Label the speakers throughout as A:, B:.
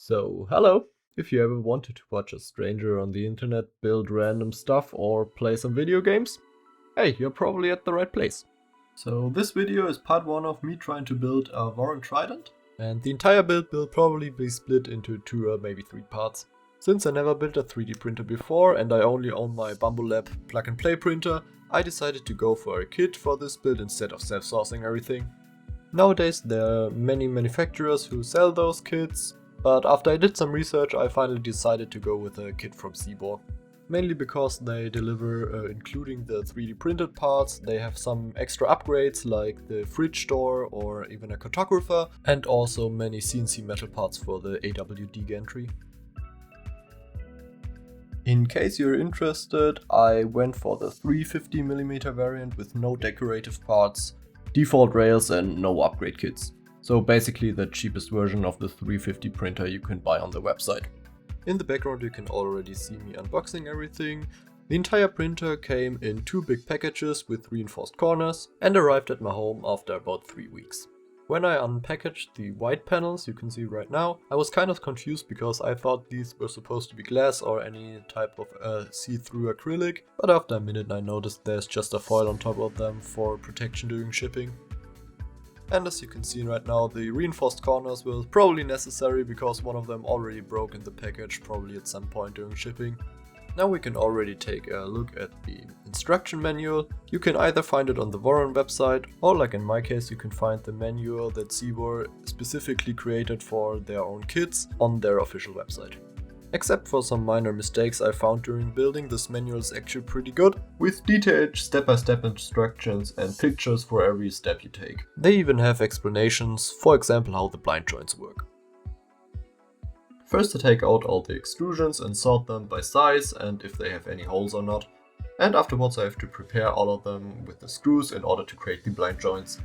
A: So, hello! If you ever wanted to watch a stranger on the internet build random stuff or play some video games, hey, you're probably at the right place. So this video is part 1 of me trying to build a Voron Trident, and the entire build will probably be split into 2 or maybe 3 parts. Since I never built a 3D printer before and I only own my Bumble Lab plug-and-play printer, I decided to go for a kit for this build instead of self-sourcing everything. Nowadays there are many manufacturers who sell those kits, but after I did some research I finally decided to go with a kit from Cibor. Mainly because they deliver, including the 3D printed parts, they have some extra upgrades like the fridge door or even a cartographer, and also many CNC metal parts for the AWD gantry. In case you're interested, I went for the 350mm variant with no decorative parts, default rails and no upgrade kits. So basically the cheapest version of the 350 printer you can buy on the website. In the background you can already see me unboxing everything. The entire printer came in 2 big packages with reinforced corners and arrived at my home after about 3 weeks. When I unpackaged the white panels you can see right now, I was kind of confused because I thought these were supposed to be glass or any type of see-through acrylic, but after a minute I noticed there's just a foil on top of them for protection during shipping. And as you can see right now, the reinforced corners were probably necessary because one of them already broke in the package, probably at some point during shipping. Now we can already take a look at the instruction manual. You can either find it on the Voron website, or like in my case you can find the manual that Cibor specifically created for their own kits on their official website. Except for some minor mistakes I found during building, this manual is actually pretty good, with detailed step-by-step instructions and pictures for every step you take. They even have explanations, for example how the blind joints work. First I take out all the extrusions and sort them by size and if they have any holes or not, and afterwards I have to prepare all of them with the screws in order to create the blind joints.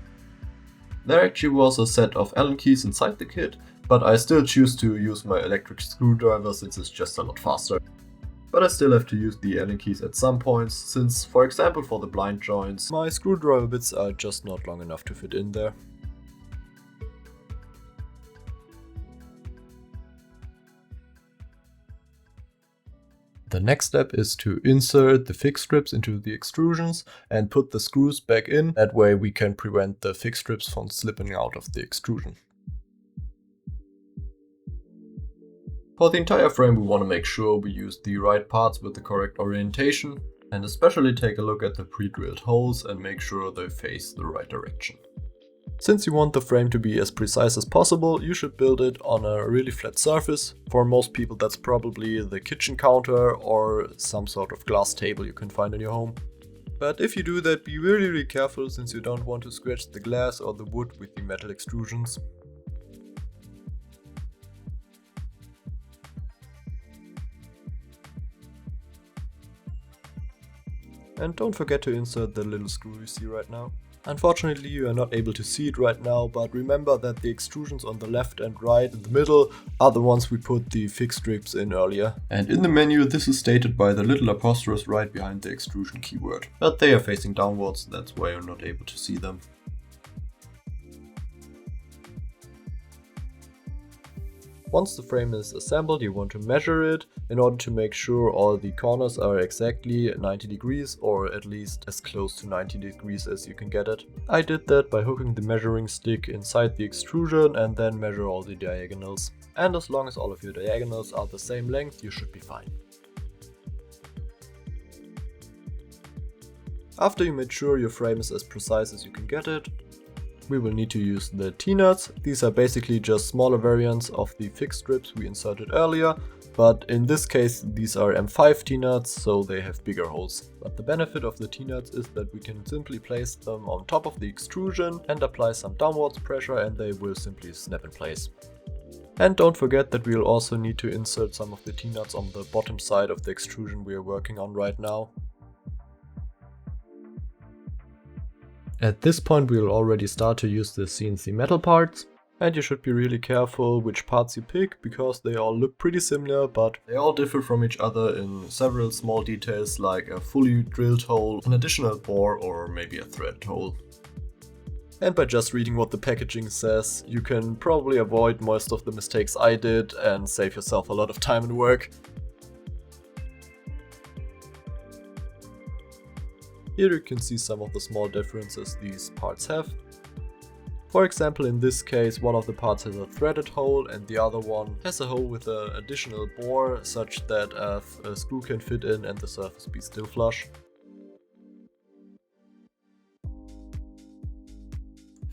A: There actually was a set of Allen keys inside the kit, but I still choose to use my electric screwdriver since it's just a lot faster. But I still have to use the Allen keys at some points, since for example for the blind joints, my screwdriver bits are just not long enough to fit in there. The next step is to insert the fix strips into the extrusions and put the screws back in, that way we can prevent the fix strips from slipping out of the extrusion. For the entire frame we want to make sure we use the right parts with the correct orientation, and especially take a look at the pre-drilled holes and make sure they face the right direction. Since you want the frame to be as precise as possible, you should build it on a really flat surface. For most people that's probably the kitchen counter or some sort of glass table you can find in your home. But if you do that, be really careful since you don't want to scratch the glass or the wood with the metal extrusions. And don't forget to insert the little screw you see right now. Unfortunately you are not able to see it right now, but remember that the extrusions on the left and right in the middle are the ones we put the fix strips in earlier. And in the menu this is stated by the little apostrophes right behind the extrusion keyword. But they are facing downwards, that's why you're not able to see them. Once the frame is assembled, you want to measure it in order to make sure all the corners are exactly 90 degrees or at least as close to 90 degrees as you can get it. I did that by hooking the measuring stick inside the extrusion and then measure all the diagonals. And as long as all of your diagonals are the same length, you should be fine. After you made sure your frame is as precise as you can get it, we will need to use the T-nuts. These are basically just smaller variants of the fix strips we inserted earlier, but in this case these are M5 T-nuts, so they have bigger holes. But the benefit of the T-nuts is that we can simply place them on top of the extrusion and apply some downwards pressure and they will simply snap in place. And don't forget that we'll also need to insert some of the T-nuts on the bottom side of the extrusion we are working on right now. At this point we'll already start to use the CNC metal parts, and you should be really careful which parts you pick because they all look pretty similar, but they all differ from each other in several small details like a fully drilled hole, an additional bore or maybe a threaded hole. And by just reading what the packaging says, you can probably avoid most of the mistakes I did and save yourself a lot of time and work. Here you can see some of the small differences these parts have. For example, in this case, one of the parts has a threaded hole and the other one has a hole with an additional bore such that a screw can fit in and the surface be still flush.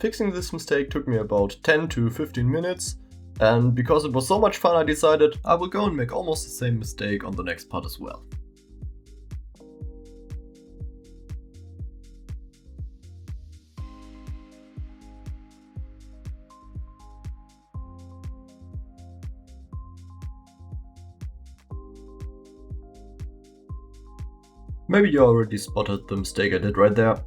A: Fixing this mistake took me about 10 to 15 minutes, and because it was so much fun I decided I will go and make almost the same mistake on the next part as well. Maybe you already spotted the mistake I did right there.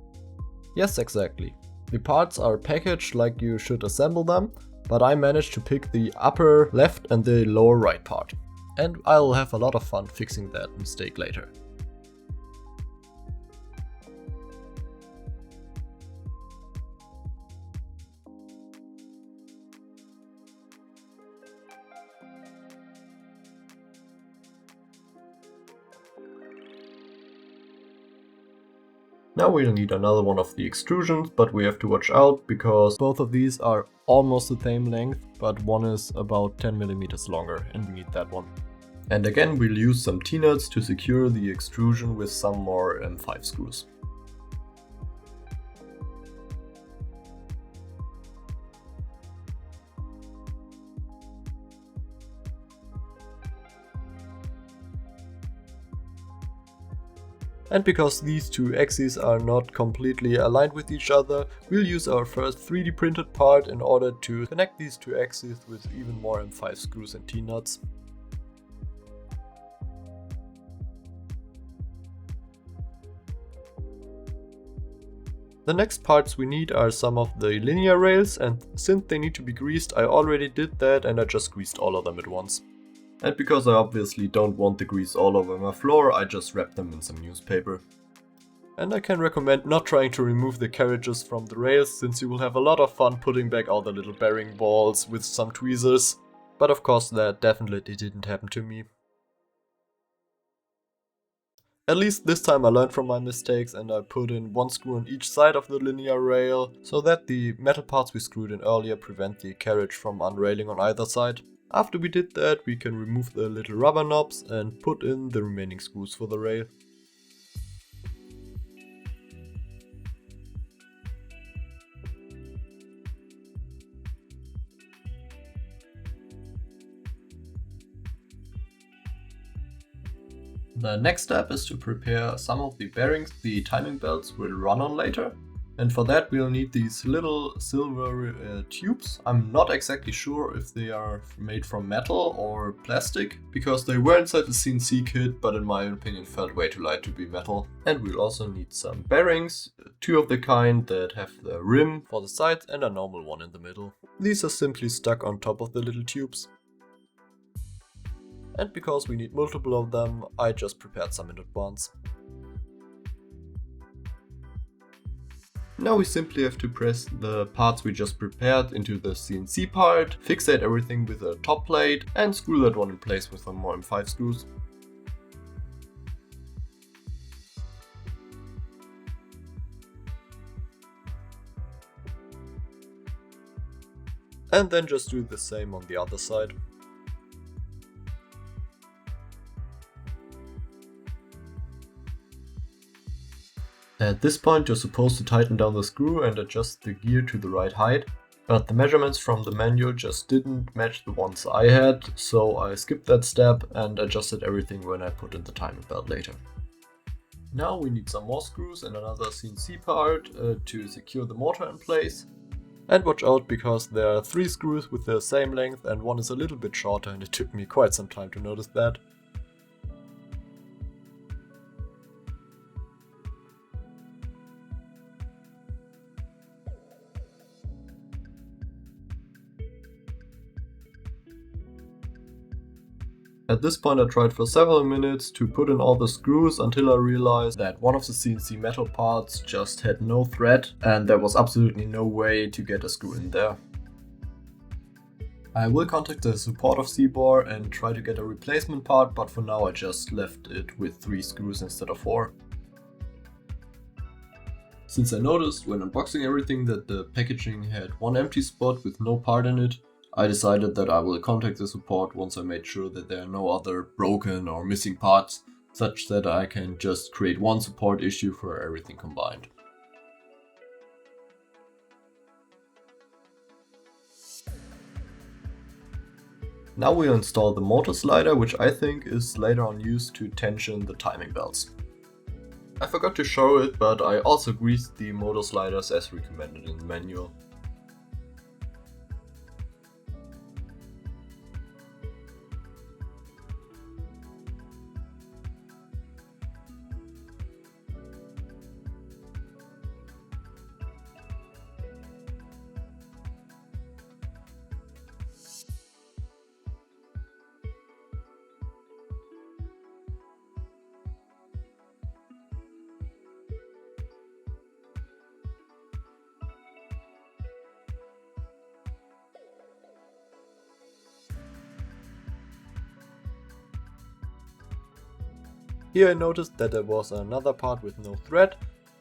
A: Yes, exactly. The parts are packaged like you should assemble them, but I managed to pick the upper left and the lower right part. And I'll have a lot of fun fixing that mistake later. Now we'll need another one of the extrusions, but we have to watch out because both of these are almost the same length, but one is about 10 mm longer and we need that one. And again we'll use some T-nuts to secure the extrusion with some more M5 screws. And because these two axes are not completely aligned with each other, we'll use our first 3D printed part in order to connect these two axes with even more M5 screws and T-nuts. The next parts we need are some of the linear rails, and since they need to be greased, I already did that and I just greased all of them at once. And because I obviously don't want the grease all over my floor, I just wrapped them in some newspaper. And I can recommend not trying to remove the carriages from the rails, since you will have a lot of fun putting back all the little bearing balls with some tweezers. But of course that definitely didn't happen to me. At least this time I learned from my mistakes and I put in one screw on each side of the linear rail, so that the metal parts we screwed in earlier prevent the carriage from unrailing on either side. After we did that, we can remove the little rubber knobs and put in the remaining screws for the rail. The next step is to prepare some of the bearings the timing belts will run on later. And for that we'll need these little silver tubes. I'm not exactly sure if they are made from metal or plastic, because they were inside the CNC kit, but in my opinion felt way too light to be metal. And we'll also need some bearings, two of the kind that have the rim for the sides and a normal one in the middle. These are simply stuck on top of the little tubes. And because we need multiple of them, I just prepared some in advance. Now we simply have to press the parts we just prepared into the CNC part, fixate everything with a top plate and screw that one in place with some more M5 screws. And then just do the same on the other side. At this point you're supposed to tighten down the screw and adjust the gear to the right height, but the measurements from the manual just didn't match the ones I had, so I skipped that step and adjusted everything when I put in the timing belt later. Now we need some more screws and another CNC part to secure the motor in place. And watch out, because there are 3 screws with the same length and one is a little bit shorter, and it took me quite some time to notice that. At this point I tried for several minutes to put in all the screws until I realized that one of the CNC metal parts just had no thread and there was absolutely no way to get a screw in there. I will contact the support of CBOR and try to get a replacement part, but for now I just left it with 3 screws instead of 4. Since I noticed when unboxing everything that the packaging had one empty spot with no part in it, I decided that I will contact the support once I made sure that there are no other broken or missing parts, such that I can just create one support issue for everything combined. Now we'll install the motor slider, which I think is later on used to tension the timing belts. I forgot to show it, but I also greased the motor sliders as recommended in the manual. Here I noticed that there was another part with no thread,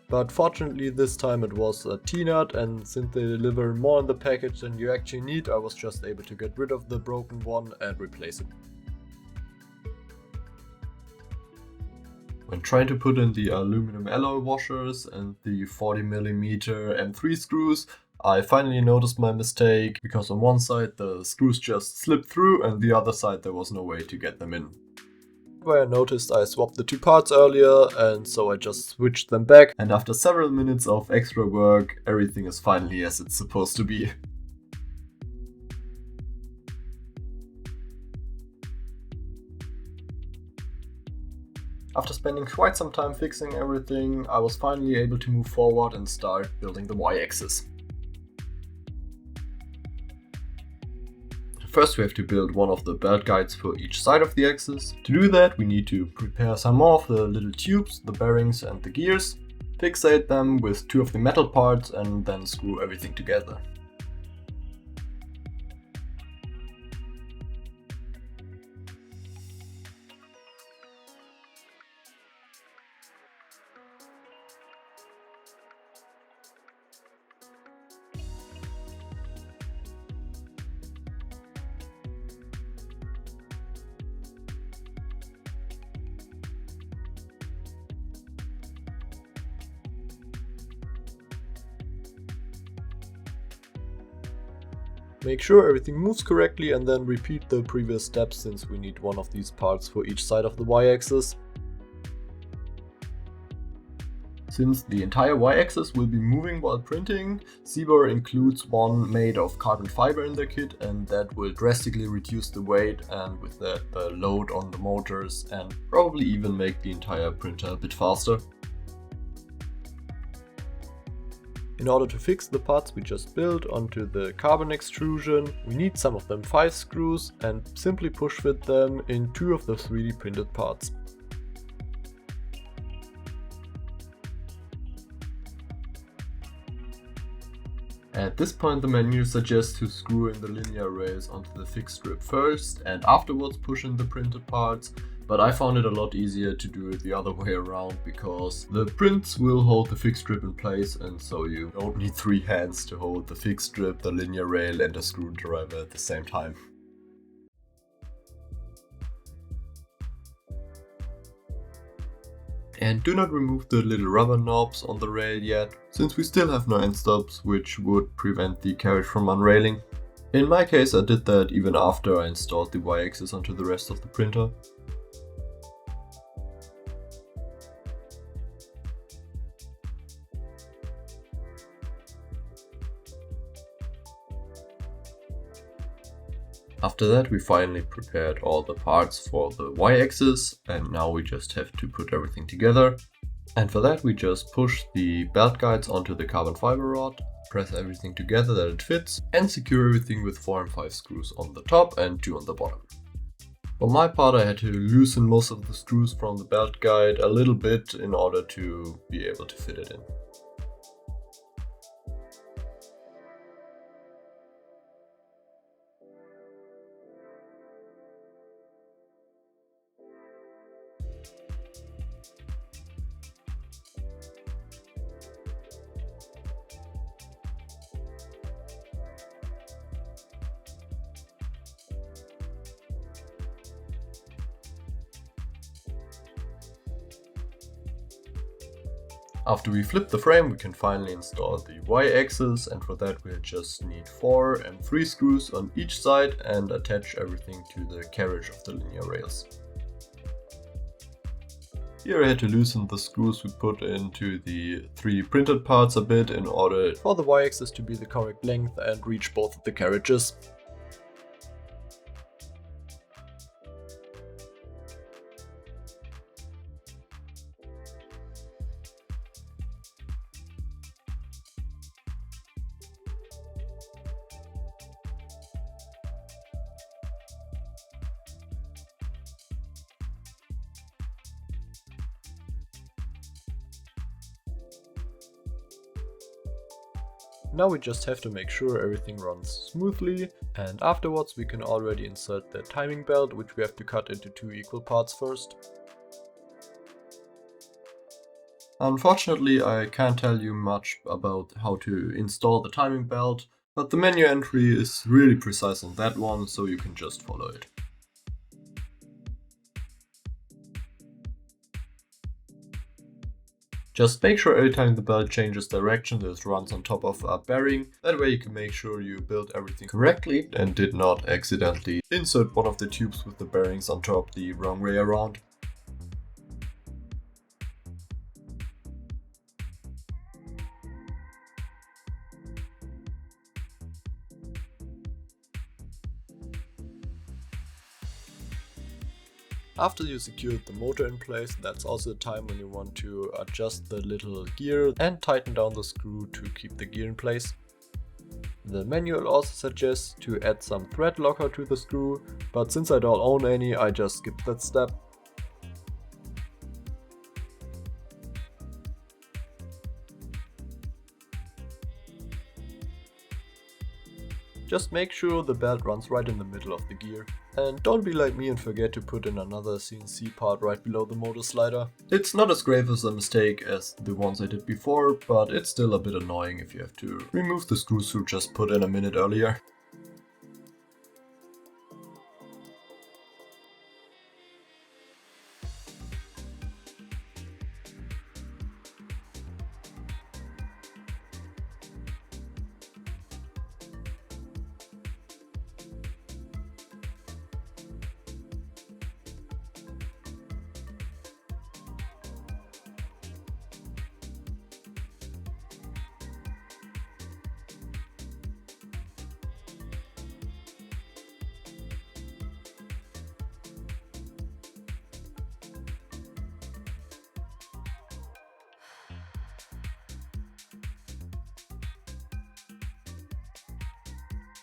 A: but fortunately this time it was a T-nut, and since they deliver more in the package than you actually need, I was just able to get rid of the broken one and replace it. When trying to put in the aluminum alloy washers and the 40mm M3 screws, I finally noticed my mistake, because on one side the screws just slipped through and the other side there was no way to get them in. Where I noticed I swapped the 2 parts earlier, and so I just switched them back, and after several minutes of extra work, everything is finally as it's supposed to be. After spending quite some time fixing everything, I was finally able to move forward and start building the Y-axis. First we have to build one of the belt guides for each side of the axis. To do that we need to prepare some more of the little tubes, the bearings and the gears, fixate them with 2 of the metal parts and then screw everything together. Make sure everything moves correctly and then repeat the previous steps, since we need one of these parts for each side of the Y-axis. Since the entire Y-axis will be moving while printing, CBOR includes one made of carbon fiber in their kit, and that will drastically reduce the weight and with that the load on the motors, and probably even make the entire printer a bit faster. In order to fix the parts we just built onto the carbon extrusion, we need some of them 5 screws and simply push fit them in 2 of the 3D printed parts. At this point the menu suggests to screw in the linear rails onto the fixed strip first and afterwards push in the printed parts, but I found it a lot easier to do it the other way around, because the prints will hold the fixed strip in place, and so you don't need 3 hands to hold the fixed strip, the linear rail and a screwdriver at the same time. And do not remove the little rubber knobs on the rail yet, since we still have no end stops, which would prevent the carriage from unrailing. In my case I did that even after I installed the Y-axis onto the rest of the printer. After that we finally prepared all the parts for the Y-axis, and now we just have to put everything together. And for that we just push the belt guides onto the carbon fiber rod, press everything together that it fits, and secure everything with 4 and 5 screws on the top and 2 on the bottom. For my part, I had to loosen most of the screws from the belt guide a little bit in order to be able to fit it in. After we flip the frame, we can finally install the Y-axis, and for that we just need 4 and 3 screws on each side and attach everything to the carriage of the linear rails. Here I had to loosen the screws we put into the 3 printed parts a bit in order for the Y-axis to be the correct length and reach both of the carriages. Now we just have to make sure everything runs smoothly, and afterwards we can already insert the timing belt, which we have to cut into 2 equal parts first. Unfortunately, I can't tell you much about how to install the timing belt, but the menu entry is really precise on that one, so you can just follow it. Just make sure every time the belt changes direction that it runs on top of a bearing. That way you can make sure you built everything correctly and did not accidentally insert one of the tubes with the bearings on top the wrong way around. After you secured the motor in place, that's also the time when you want to adjust the little gear and tighten down the screw to keep the gear in place. The manual also suggests to add some thread locker to the screw, but since I don't own any, I just skipped that step. Just make sure the belt runs right in the middle of the gear. And don't be like me and forget to put in another CNC part right below the motor slider. It's not as grave as a mistake as the ones I did before, but it's still a bit annoying if you have to remove the screws you just put in a minute earlier.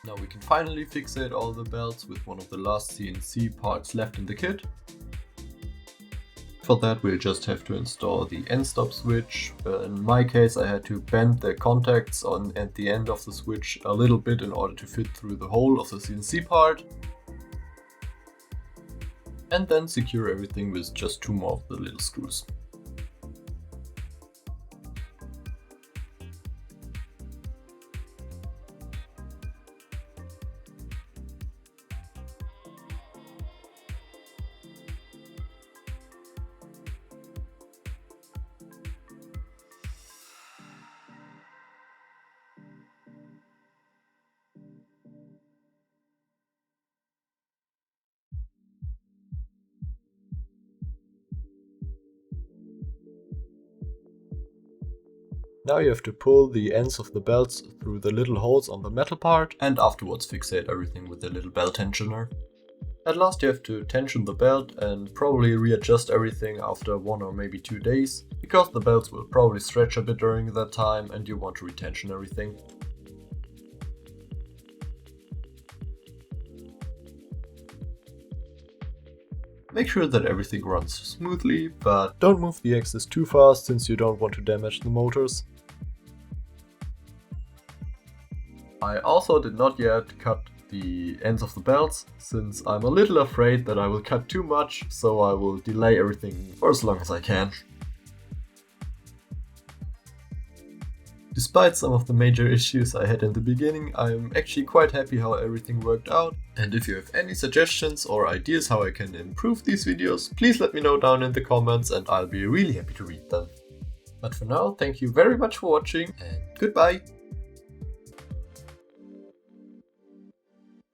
A: Now we can finally fixate all the belts with one of the last CNC parts left in the kit. For that we'll just have to install the end stop switch. In my case I had to bend the contacts at the end of the switch a little bit in order to fit through the hole of the CNC part. And then secure everything with just 2 more of the little screws. Now you have to pull the ends of the belts through the little holes on the metal part and afterwards fixate everything with the little belt tensioner. At last you have to tension the belt and probably readjust everything after 1 or maybe 2 days, because the belts will probably stretch a bit during that time and you want to retension everything. Make sure that everything runs smoothly, but don't move the axis too fast since you don't want to damage the motors. I also did not yet cut the ends of the belts, since I'm a little afraid that I will cut too much, so I will delay everything for as long as I can. Despite some of the major issues I had in the beginning, I'm actually quite happy how everything worked out. And if you have any suggestions or ideas how I can improve these videos, please let me know down in the comments and I'll be really happy to read them. But for now, thank you very much for watching and goodbye!